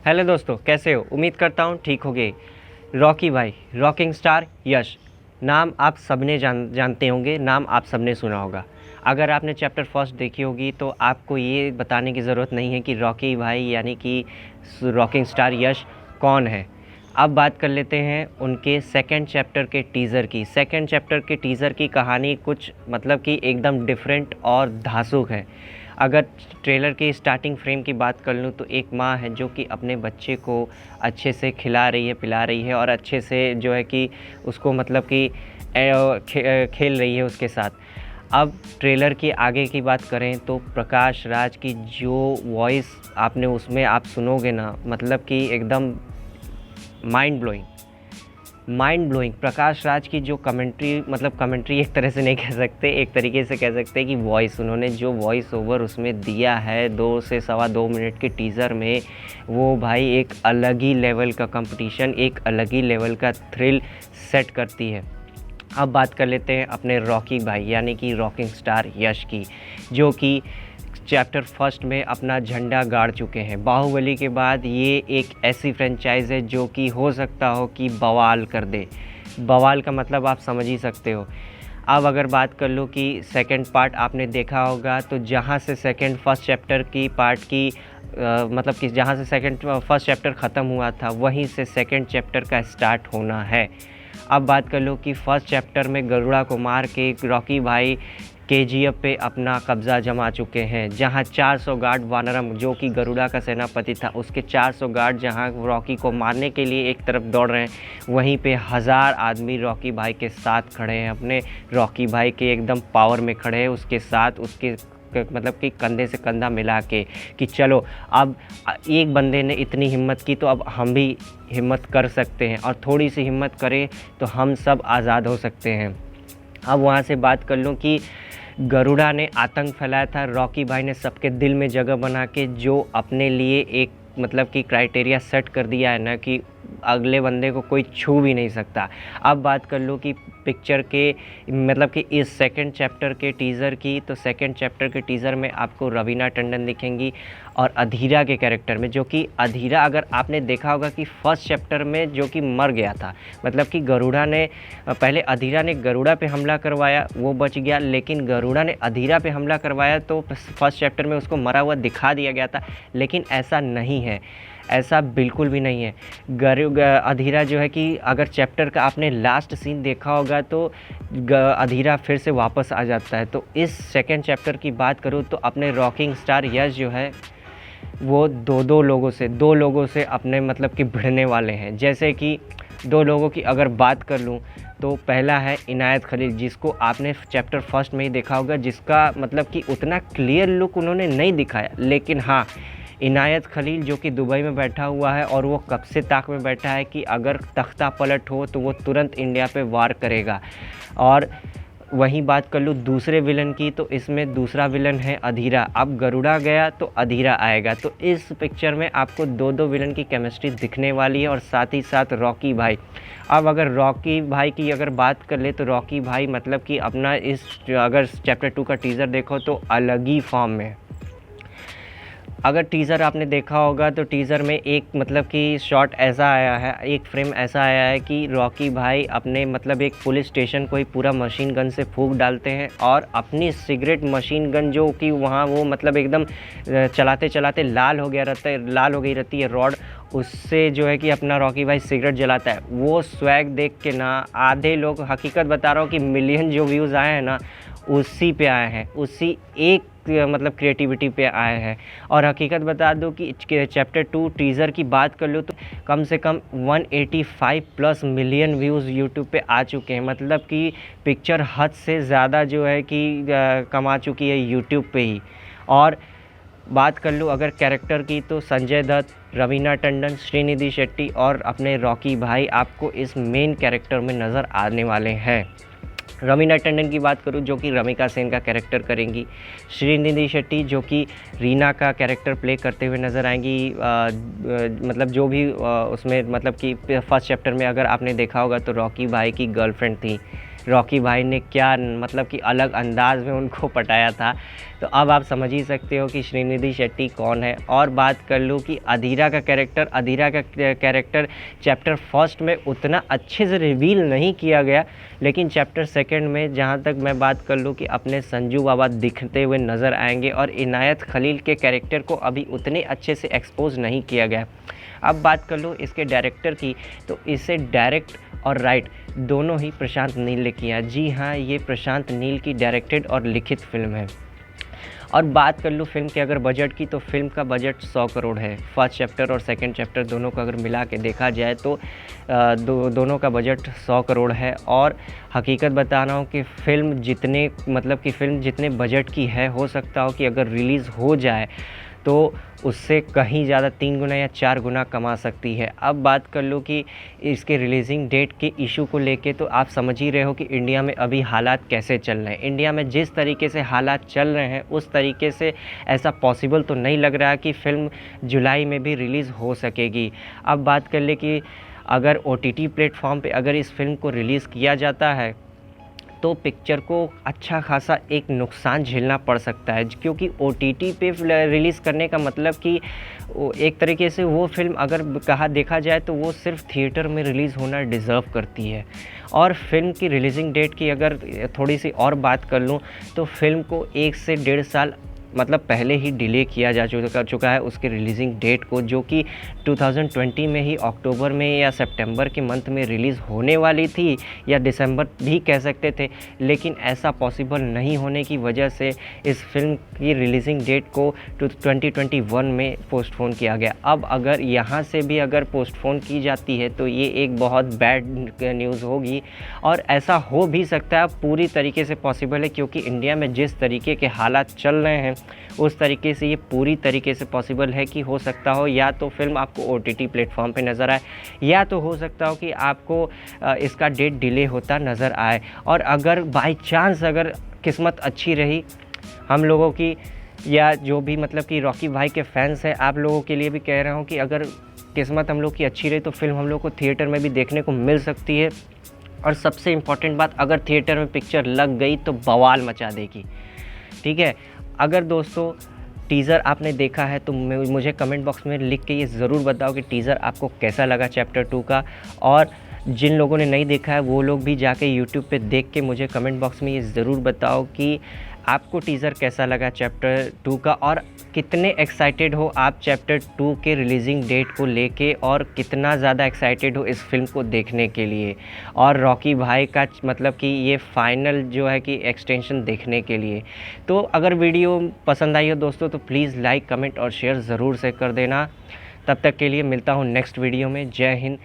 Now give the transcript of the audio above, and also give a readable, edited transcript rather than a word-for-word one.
Hello दोस्तों, कैसे हो? उम्मीद करता हूँ ठीक होगे। रॉकी भाई, रॉकिंग स्टार यश, नाम आप सबने जानते होंगे, नाम आप सबने सुना होगा। अगर आपने चैप्टर फर्स्ट देखी होगी तो आपको ये बताने की ज़रूरत नहीं है कि रॉकी भाई यानी कि रॉकिंग स्टार यश कौन है। अब बात कर लेते हैं उनके सेकंड चैप्टर के टीज़र की। सेकंड चैप्टर के टीज़र की कहानी कुछ मतलब कि एकदम डिफरेंट और धांसू है। अगर ट्रेलर की स्टार्टिंग फ्रेम की बात कर लूँ तो एक माँ है जो कि अपने बच्चे को अच्छे से खिला रही है, पिला रही है और अच्छे से जो है कि उसको मतलब कि खेल रही है उसके साथ। अब ट्रेलर की आगे की बात करें तो प्रकाश राज की जो वॉइस आपने उसमें आप सुनोगे ना, मतलब कि एकदम माइंड ब्लोइंग। प्रकाश राज की जो कमेंट्री, मतलब कमेंट्री एक तरह से नहीं कह सकते, एक तरीके से कह सकते हैं कि वॉइस, उन्होंने जो वॉइस ओवर उसमें दिया है 2 से सवा 2 मिनट के टीज़र में, वो भाई एक अलग ही लेवल का कंपटीशन, एक अलग ही लेवल का थ्रिल सेट करती है। अब बात कर लेते हैं अपने रॉकी भाई यानी कि रॉकिंग स्टार यश की, जो कि चैप्टर फर्स्ट में अपना झंडा गाड़ चुके हैं। बाहुबली के बाद ये एक ऐसी फ्रेंचाइज़ है जो कि हो सकता हो कि बवाल कर दे। बवाल का मतलब आप समझ ही सकते हो। अब अगर बात कर लो कि सेकंड पार्ट आपने देखा होगा तो जहाँ से सेकंड फर्स्ट चैप्टर की पार्ट की मतलब कि जहाँ से सेकंड फर्स्ट चैप्टर ख़त्म हुआ था वहीं से सेकंड चैप्टर का स्टार्ट होना है। अब बात कर लो कि फर्स्ट चैप्टर में गरुड़ा को मार के रॉकी भाई केजीएफ पे अपना कब्ज़ा जमा चुके हैं, जहां 400 गार्ड वानरम जो कि गरुड़ा का सेनापति था उसके 400 गार्ड जहां रॉकी को मारने के लिए एक तरफ दौड़ रहे हैं, वहीं पे 1000 आदमी रॉकी भाई के साथ खड़े हैं, अपने रॉकी भाई के एकदम पावर में खड़े हैं उसके साथ, उसके मतलब कि कंधे से कंधा मिला के कि चलो अब एक बंदे ने इतनी हिम्मत की तो अब हम भी हिम्मत कर सकते हैं और थोड़ी सी हिम्मत करें तो हम सब आज़ाद हो सकते हैं। अब वहाँ से बात कर लूँ कि गरुड़ा ने आतंक फैलाया था, रॉकी भाई ने सबके दिल में जगह बना के जो अपने लिए एक मतलब कि क्राइटेरिया सेट कर दिया है ना कि अगले बंदे को कोई छू भी नहीं सकता। अब बात कर लो कि पिक्चर के मतलब कि इस सेकंड चैप्टर के टीज़र की, तो सेकंड चैप्टर के टीज़र में आपको रवीना टंडन दिखेंगी और अधीरा के कैरेक्टर में, जो कि अधीरा अगर आपने देखा होगा कि फर्स्ट चैप्टर में जो कि मर गया था, मतलब कि गरुड़ा ने पहले अधीरा ने गरुड़ा पे हमला करवाया, वो बच गया, लेकिन गरुड़ा ने अधीरा पे हमला करवाया तो फर्स्ट चैप्टर में उसको मरा हुआ दिखा दिया गया था, लेकिन ऐसा नहीं है, ऐसा बिल्कुल भी नहीं है। अधीरा जो है कि अगर चैप्टर का आपने लास्ट सीन देखा होगा तो अधीरा फिर से वापस आ जाता है। तो इस सेकंड चैप्टर की बात करूँ तो अपने रॉकिंग स्टार यश जो है वो दो लोगों से अपने मतलब कि भिड़ने वाले हैं। जैसे कि 2 लोगों की अगर बात कर लूँ तो पहला है इनायत खलील, जिसको आपने चैप्टर फर्स्ट में ही देखा होगा, जिसका मतलब कि उतना क्लियर लुक उन्होंने नहीं दिखाया, लेकिन हाँ, इनायत खलील जो कि दुबई में बैठा हुआ है और वो कब से ताक में बैठा है कि अगर तख्ता पलट हो तो वो तुरंत इंडिया पे वार करेगा। और वहीं बात कर लूँ दूसरे विलन की तो इसमें दूसरा विलन है अधीरा। अब गरुड़ा गया तो अधीरा आएगा, तो इस पिक्चर में आपको 2 विलन की केमिस्ट्री दिखने वाली है और साथ ही साथ रॉकी भाई। अब अगर रॉकी भाई की अगर बात कर ले तो रॉकी भाई मतलब कि अपना इस अगर चैप्टर 2 का टीज़र देखो तो अलग ही फॉर्म में। अगर टीज़र आपने देखा होगा तो टीज़र में एक मतलब कि शॉट ऐसा आया है, एक फ्रेम ऐसा आया है कि रॉकी भाई अपने मतलब एक पुलिस स्टेशन को ही पूरा मशीन गन से फूंक डालते हैं और अपनी सिगरेट मशीन गन जो कि वहाँ वो मतलब एकदम चलाते चलाते लाल हो गई रहती है रॉड, उससे जो है कि अपना रॉकी भाई सिगरेट जलाता है। वो स्वैग देख के ना आधे लोग, हकीकत बता रहा हूँ कि मिलियन जो व्यूज़ आए हैं ना उसी पे आए हैं, उसी एक मतलब क्रिएटिविटी पे आए हैं। और हकीकत बता दूं कि चैप्टर 2 टीज़र की बात कर लो तो कम से कम 185+ मिलियन व्यूज़ यूट्यूब पे आ चुके हैं, मतलब कि पिक्चर हद से ज़्यादा जो है कि कमा चुकी है यूट्यूब पे ही। और बात कर लूँ अगर कैरेक्टर की तो संजय दत्त, रवीना टंडन, श्रीनिधि शेट्टी और अपने रॉकी भाई आपको इस मेन कैरेक्टर में नज़र आने वाले हैं। रवीना टंडन की बात करूं जो कि रमिका सेन का कैरेक्टर करेंगी, श्रीनिधि शेट्टी जो कि रीना का कैरेक्टर प्ले करते हुए नज़र आएंगी। मतलब जो भी उसमें मतलब कि फर्स्ट चैप्टर में अगर आपने देखा होगा तो रॉकी भाई की गर्लफ्रेंड थी, रॉकी भाई ने क्या मतलब कि अलग अंदाज में उनको पटाया था। तो अब आप समझ ही सकते हो कि श्रीनिधि शेट्टी कौन है। और बात कर लूँ कि अधीरा का कैरेक्टर चैप्टर फर्स्ट में उतना अच्छे से रिवील नहीं किया गया, लेकिन चैप्टर सेकंड में जहाँ तक मैं बात कर लूँ कि अपने संजू बाबा दिखते हुए नज़र आएंगे, और इनायत खलील के कैरेक्टर को अभी उतने अच्छे से एक्सपोज नहीं किया गया। अब बात कर लूँ इसके डायरेक्टर की, तो इसे डायरेक्ट और राइट दोनों ही प्रशांत नील ने किया। जी हाँ, ये प्रशांत नील की डायरेक्टेड और लिखित फिल्म है। और बात कर लूँ फिल्म के अगर बजट की, तो फिल्म का बजट 100 करोड़ है। फर्स्ट चैप्टर और सेकंड चैप्टर दोनों को अगर मिला के देखा जाए तो दोनों का बजट 100 करोड़ है। और हकीकत बता रहा हूँ कि फ़िल्म जितने बजट की है, हो सकता हो कि अगर रिलीज़ हो जाए तो उससे कहीं ज़्यादा 3 गुना या 4 गुना कमा सकती है। अब बात कर लो कि इसके रिलीज़िंग डेट के इशू को लेके, तो आप समझ ही रहे हो कि इंडिया में अभी हालात कैसे चल रहे हैं। इंडिया में जिस तरीके से हालात चल रहे हैं, उस तरीके से ऐसा पॉसिबल तो नहीं लग रहा कि फ़िल्म जुलाई में भी रिलीज़ हो सकेगी। अब बात कर ले कि अगर OTT प्लेटफॉर्म पे अगर इस फिल्म को रिलीज़ किया जाता है, तो पिक्चर को अच्छा खासा एक नुकसान झेलना पड़ सकता है, क्योंकि OTT पे रिलीज़ करने का मतलब कि एक तरीके से वो फिल्म अगर देखा जाए तो वो सिर्फ थिएटर में रिलीज़ होना डिज़र्व करती है। और फिल्म की रिलीज़िंग डेट की अगर थोड़ी सी और बात कर लूँ, तो फिल्म को 1 से 1.5 साल पहले ही डिले किया जा चुका है उसके रिलीज़िंग डेट को, जो कि 2020 में ही अक्टूबर में या सितंबर के मंथ में रिलीज़ होने वाली थी, या दिसंबर भी कह सकते थे। लेकिन ऐसा पॉसिबल नहीं होने की वजह से इस फिल्म की रिलीज़िंग डेट को 2021 में पोस्टपोन किया गया। अब अगर यहाँ से भी अगर पोस्टपोन की जाती है तो ये एक बहुत बैड न्यूज़ होगी, और ऐसा हो भी सकता है, पूरी तरीके से पॉसिबल है, क्योंकि इंडिया में जिस तरीके के हालात चल रहे हैं उस तरीके से ये पूरी तरीके से पॉसिबल है कि हो सकता हो या तो फिल्म आपको OTT प्लेटफॉर्म पे नज़र आए, या तो हो सकता हो कि आपको इसका डेट डिले होता नज़र आए। और अगर बाय चांस अगर किस्मत अच्छी रही हम लोगों की, या जो भी कि रॉकी भाई के फैंस हैं, आप लोगों के लिए भी कह रहा हूँ कि अगर किस्मत हम लोग की अच्छी रही तो फिल्म हम लोग को थिएटर में भी देखने को मिल सकती है। और सबसे इम्पॉर्टेंट बात, अगर थिएटर में पिक्चर लग गई तो बवाल मचा देगी। ठीक है, अगर दोस्तों टीज़र आपने देखा है तो मुझे कमेंट बॉक्स में लिख के ये ज़रूर बताओ कि टीज़र आपको कैसा लगा चैप्टर 2 का। और जिन लोगों ने नहीं देखा है वो लोग भी जाके यूट्यूब पे देख के मुझे कमेंट बॉक्स में ये ज़रूर बताओ कि आपको टीज़र कैसा लगा चैप्टर 2 का, और कितने एक्साइटेड हो आप चैप्टर 2 के रिलीज़िंग डेट को लेके, और कितना ज़्यादा एक्साइटेड हो इस फिल्म को देखने के लिए, और रॉकी भाई का कि ये फाइनल जो है कि एक्सटेंशन देखने के लिए। तो अगर वीडियो पसंद आई हो दोस्तों तो प्लीज़ लाइक, कमेंट और शेयर ज़रूर से कर देना। तब तक के लिए मिलता हूँ नेक्स्ट वीडियो में। जय हिंद,